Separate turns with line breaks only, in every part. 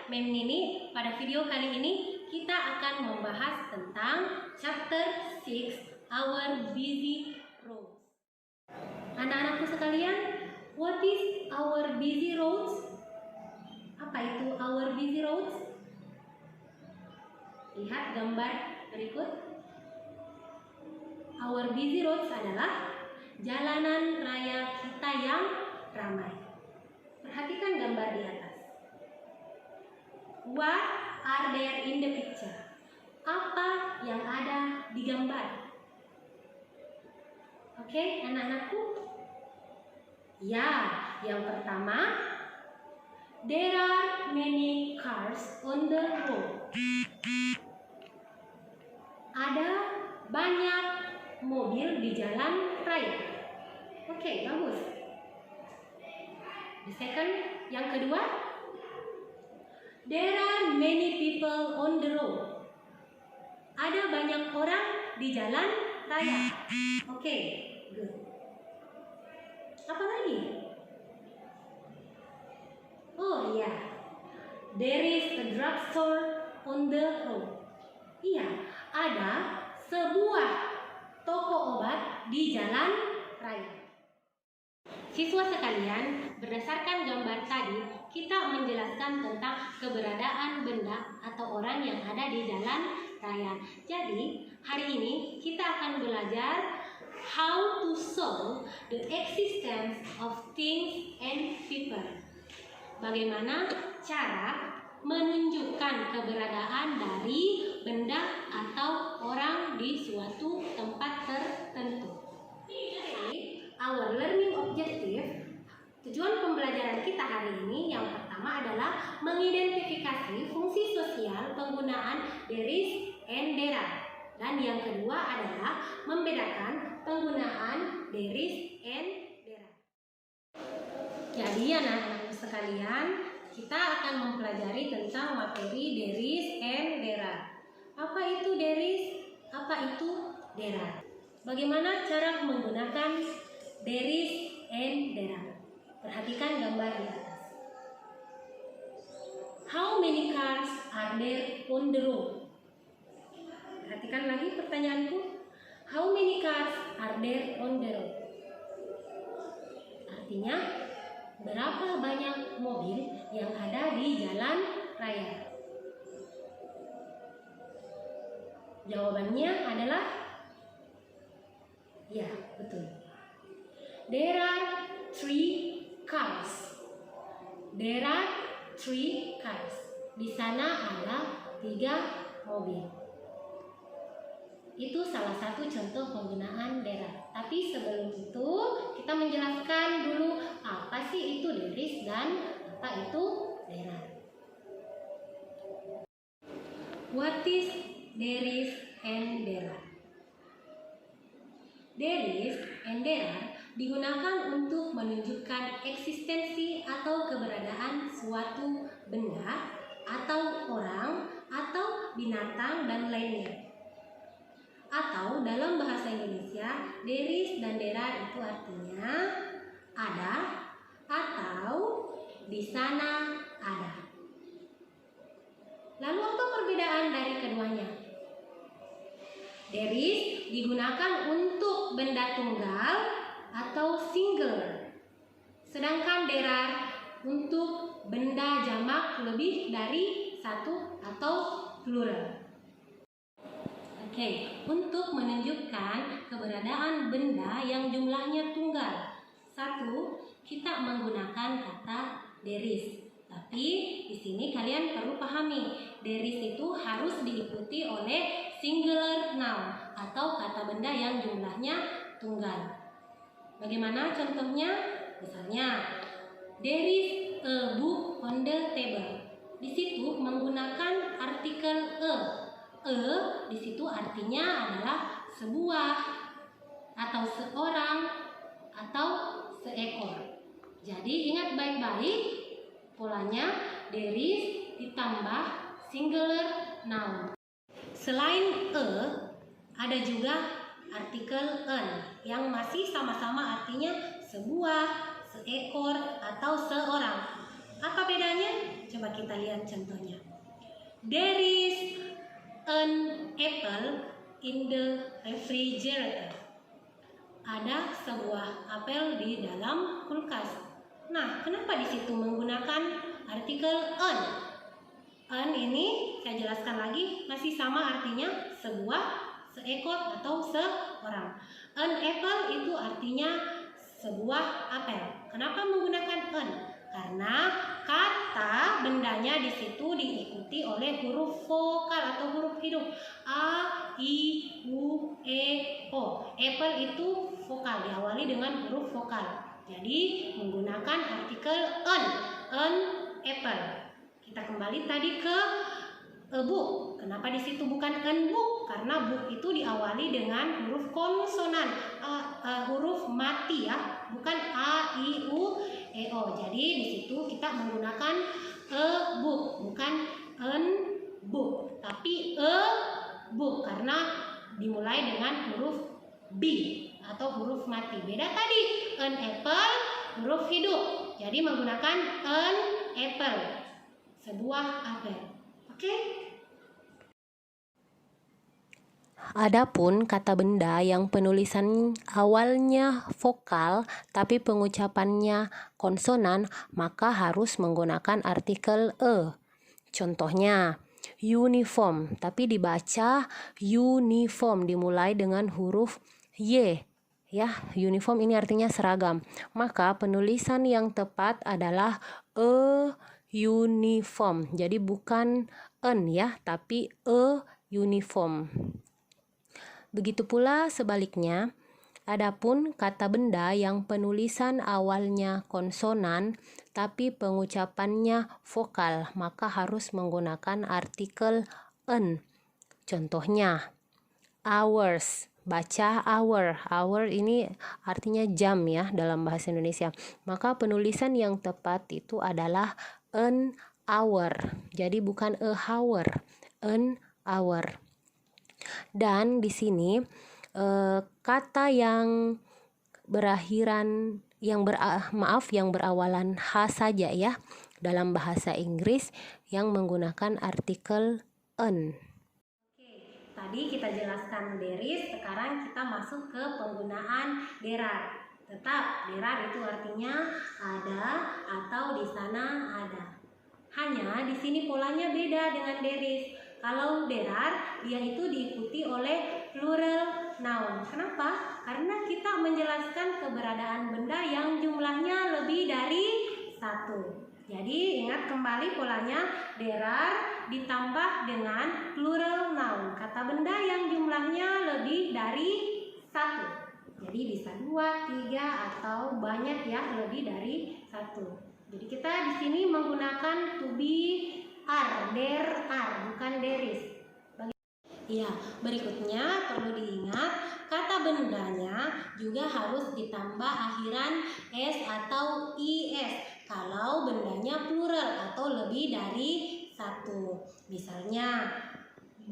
Mem Nini, pada video kali ini kita akan membahas tentang chapter 6, Our Busy Roads. Anak-anakku sekalian, what is our busy roads? Apa itu our busy roads? Lihat gambar berikut. Our busy roads adalah jalanan raya kita yang ramai. Perhatikan gambar di atas. What are there in the picture? Apa yang ada di gambar? Oke, anak-anakku? Ya, yang pertama, there are many cars on the road. Ada banyak mobil di jalan raya. Oke, bagus. The second, yang kedua, there are many people on the road. Ada banyak orang di jalan raya. Oke, good. Apa lagi? Oh iya, there is a drugstore on the road. Iya, ada sebuah toko obat di jalan raya. Siswa sekalian, berdasarkan gambar tadi, kita menjelaskan tentang keberadaan benda atau orang yang ada di jalan raya. Jadi, hari ini kita akan belajar how to show the existence of things and people. Bagaimana cara menunjukkan keberadaan dari benda atau orang di suatu tempat tertentu. Our learning objective, tujuan pembelajaran kita hari ini yang pertama adalah mengidentifikasi fungsi sosial penggunaan there is and there are. Dan yang kedua adalah membedakan penggunaan there is and there are. Jadi anak-anakku sekalian, kita akan mempelajari tentang materi there is and there are. Apa itu there is? Apa itu there are? Bagaimana cara menggunakan there is and there are? Perhatikan gambar di atas. How many cars are there on the road? Perhatikan lagi pertanyaanku. How many cars are there on the road? Artinya, berapa banyak mobil yang ada di jalan raya? Jawabannya adalah ya, betul. There are 3 cars. There are 3 cars. Di sana ada 3 mobil. Itu salah satu contoh penggunaan there are. Tapi sebelum itu kita menjelaskan dulu apa sih itu there is dan apa itu there are. What is there is and there are? There is and there are digunakan untuk menunjukkan eksistensi atau keberadaan suatu benda atau orang atau binatang dan lainnya. Atau dalam bahasa Indonesia, there is dan there are itu artinya ada atau di sana ada. Lalu apa perbedaan dari keduanya? There is digunakan untuk benda tunggal atau singular. Sedangkan there are untuk benda jamak lebih dari satu atau plural. Oke, untuk menunjukkan keberadaan benda yang jumlahnya tunggal. 1, kita menggunakan kata there is. Tapi di sini kalian perlu pahami, there is itu harus diikuti oleh singular noun atau kata benda yang jumlahnya tunggal. Bagaimana contohnya? Misalnya, there is a book on the table. Di situ menggunakan artikel a. Di situ artinya adalah sebuah atau seorang atau seekor. Jadi ingat baik-baik polanya there is ditambah singular noun. Selain ada juga artikel an yang masih sama-sama artinya sebuah, seekor atau seorang. Apa bedanya? Coba kita lihat contohnya. There is an apple in the refrigerator. Ada sebuah apel di dalam kulkas. Nah, kenapa di situ menggunakan artikel an? An ini saya jelaskan lagi, masih sama artinya sebuah, seekor, atau seorang. An apple itu artinya sebuah apel. Kenapa menggunakan an? Karena kata bendanya di situ diikuti oleh huruf vokal atau huruf hidup. A, I, U, E, O. Apple itu vokal, diawali dengan huruf vokal. Jadi menggunakan artikel an apple. Kita kembali tadi ke book. Kenapa di situ bukan an book? Karena book itu diawali dengan huruf konsonan, huruf mati ya, bukan A, I, U, E, O. Jadi di situ kita menggunakan a book, bukan an book, tapi a book karena dimulai dengan huruf B atau huruf mati. Beda tadi an apple huruf hidup. Jadi menggunakan an apple, sebuah apel. Oke?
Adapun kata benda yang penulisan awalnya vokal tapi pengucapannya konsonan, maka harus menggunakan artikel e. Contohnya, uniform tapi dibaca uniform, dimulai dengan huruf y. Ya, uniform ini artinya seragam. Maka penulisan yang tepat adalah uniform. Jadi bukan en ya, tapi uniform. Begitu pula sebaliknya, adapun kata benda yang penulisan awalnya konsonan tapi pengucapannya vokal, maka harus menggunakan artikel en. Contohnya, hours, baca hour. Hour ini artinya jam ya dalam bahasa Indonesia. Maka penulisan yang tepat itu adalah an hour. Jadi bukan a hour, an hour. Dan di sini kata yang berakhiran yang berawalan h saja ya dalam bahasa Inggris yang menggunakan artikel an.
Oke, tadi kita jelaskan there is, sekarang kita masuk ke penggunaan there are. Tetap there are itu artinya ada atau di sana ada. Hanya di sini polanya beda dengan there is. Kalau there are, dia itu diikuti oleh plural noun. Kenapa? Karena kita menjelaskan keberadaan benda yang jumlahnya lebih dari satu. Jadi ingat kembali polanya, there are ditambah dengan plural noun. Kata benda yang jumlahnya lebih dari satu. Jadi bisa 2, 3 atau banyak ya, lebih dari satu. Jadi kita di sini menggunakan to be are, there are, bukan there is. Ya, berikutnya perlu diingat kata bendanya juga harus ditambah akhiran s atau is kalau bendanya plural atau lebih dari satu. Misalnya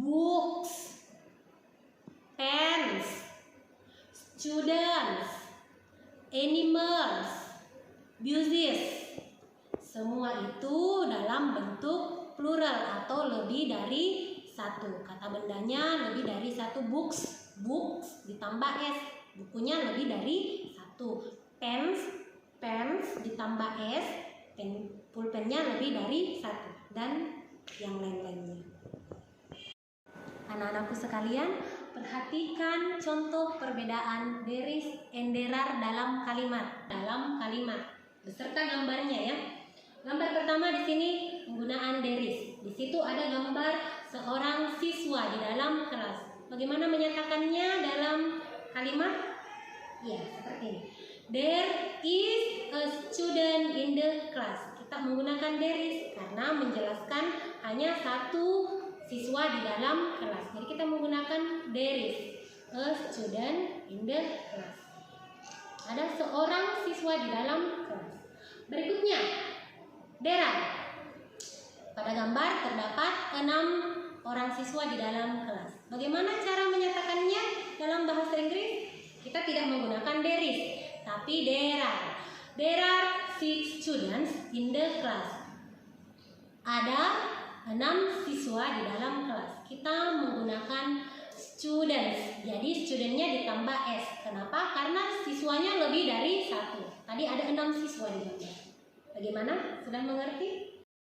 books, pens, students, animals, buses. Semua itu dalam bentuk plural atau lebih dari satu. Kata bendanya lebih dari satu. Books ditambah s, bukunya lebih dari satu. Pens ditambah s, pulpennya lebih dari satu, dan yang lain-lainnya. Anak-anakku sekalian, perhatikan contoh perbedaan there is and there are dalam kalimat beserta gambarnya ya. Gambar pertama di sini penggunaan there is. Di situ ada gambar seorang siswa di dalam kelas. Bagaimana menyatakannya dalam kalimat? Ya, seperti ini. There is a student in the class. Kita menggunakan there is karena menjelaskan hanya satu siswa di dalam kelas. Jadi kita menggunakan there is a student in the class. Ada seorang siswa di dalam kelas. Berikutnya, there are. Pada gambar terdapat 6 orang siswa di dalam kelas. Bagaimana cara menyatakannya dalam bahasa Inggris? Kita tidak menggunakan there is, tapi there are. There are 6 students in the class. Ada 6 siswa di dalam kelas. Kita menggunakan students. Jadi studentnya ditambah S. Kenapa? Karena siswanya lebih dari 1. Tadi ada 6 siswa di gambar. Bagaimana? Sudah mengerti?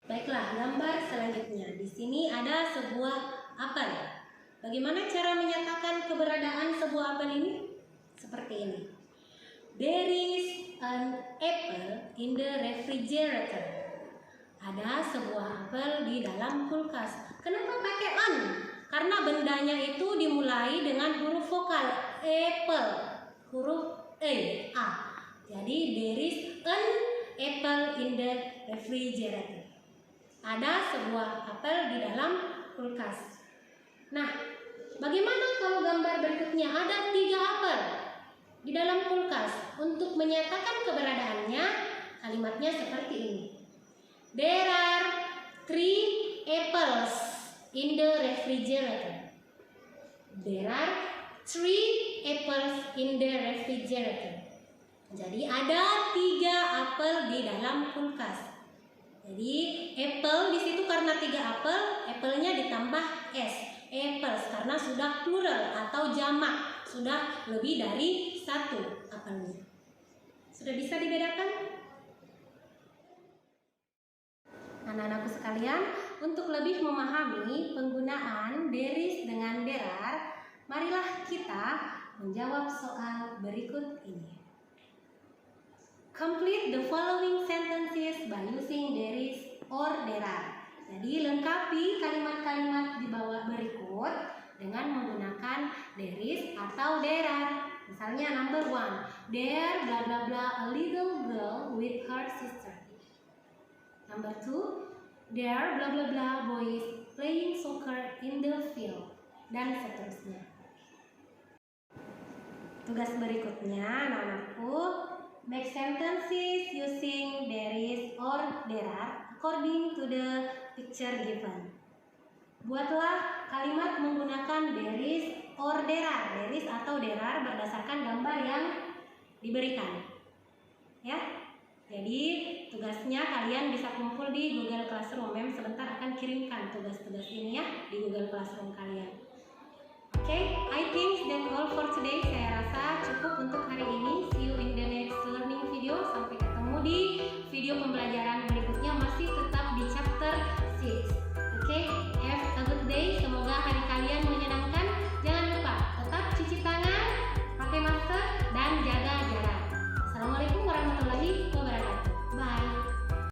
Baiklah, gambar selanjutnya. Di sini ada sebuah apel. Bagaimana cara menyatakan keberadaan sebuah apel ini? Seperti ini. There is an apple in the refrigerator. Ada sebuah apel di dalam kulkas. Kenapa pakai an? Karena bendanya itu dimulai dengan huruf vokal apple, huruf A. Jadi there is an apple in the refrigerator. Ada sebuah apel di dalam kulkas. Nah, bagaimana kalau gambar berikutnya ada 3 apel di dalam kulkas? Untuk menyatakan keberadaannya, kalimatnya seperti ini. There are 3 apples in the refrigerator. There are 3 apples in the refrigerator. Jadi ada 3 apel di dalam kulkas. Jadi apple di situ karena 3 apel, apelnya ditambah S. Apples karena sudah plural atau jamak, sudah lebih dari 1 apelnya. Sudah bisa dibedakan? Anak-anakku sekalian, untuk lebih memahami penggunaan there is dengan there are, marilah kita menjawab soal berikut ini. Complete the following sentences by using there is or there are. Jadi lengkapi kalimat-kalimat di bawah berikut dengan menggunakan there is atau there are. Misalnya number 1, there bla bla bla a little girl with her sister. Number 2, there bla bla bla boys playing soccer in the field, dan seterusnya. Tugas berikutnya, anak-anakku, make sentences using there is or there are according to the picture given. Buatlah kalimat menggunakan there is or there are, there is atau there are berdasarkan gambar yang diberikan. Ya. Jadi tugasnya kalian bisa kumpul di Google Classroom. Mem sebentar akan kirimkan tugas-tugas ini ya di Google Classroom kalian. Okay, I think that's all for today.